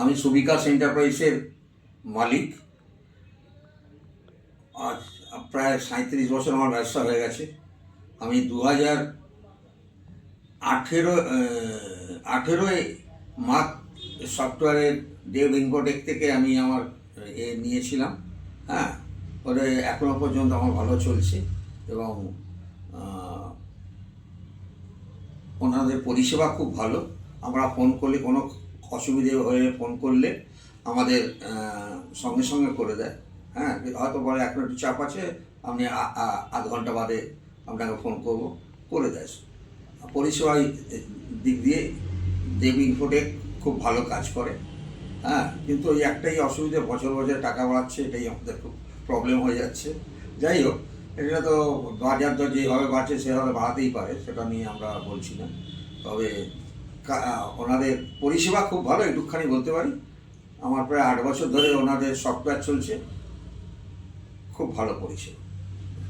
আমি সুবিকাশ এন্টারপ্রাইজের মালিক। আজ প্রায় 37 বছর আমার ব্যবসা হয়ে গেছে। আমি 2018 মার্ক সফটওয়্যারের দেব ইনফোটেক থেকে আমি আমার নিয়েছিলাম। হ্যাঁ, ওটা এখনও পর্যন্ত আমার ভালো চলছে এবং আহ, ওনাদের পরিষেবা খুব ভালো। আমরা ফোন করলে কোনো অসুবিধে হয়ে ফোন করলে আমাদের সঙ্গে সঙ্গে করে দেয়। হ্যাঁ, হয়তো বলে এখন একটু চাপ আছে, আপনি আধ ঘন্টা বাদে আপনাকে ফোন করবো, করে দেয়। পরিষেবার দিক দিয়ে দেব ইনফোটেক খুব ভালো কাজ করে। হ্যাঁ, কিন্তু ওই একটাই অসুবিধা, বছর বছর টাকা বাড়াচ্ছে, এটাই আমাদের খুব প্রবলেম হয়ে যাচ্ছে। যাই হোক, এটা তো বাজার দর যেভাবে বাড়ছে সেভাবে বাড়াতেই পারে, সেটা নিয়ে আমরা বলছি না। তবে ওনাদের পরিষেবা খুব ভালো, একটুখানি বলতে পারি। আমার প্রায় 8 বছর ধরে ওনাদের সফটওয়্যার চলছে, খুব ভালো পরিষেবা।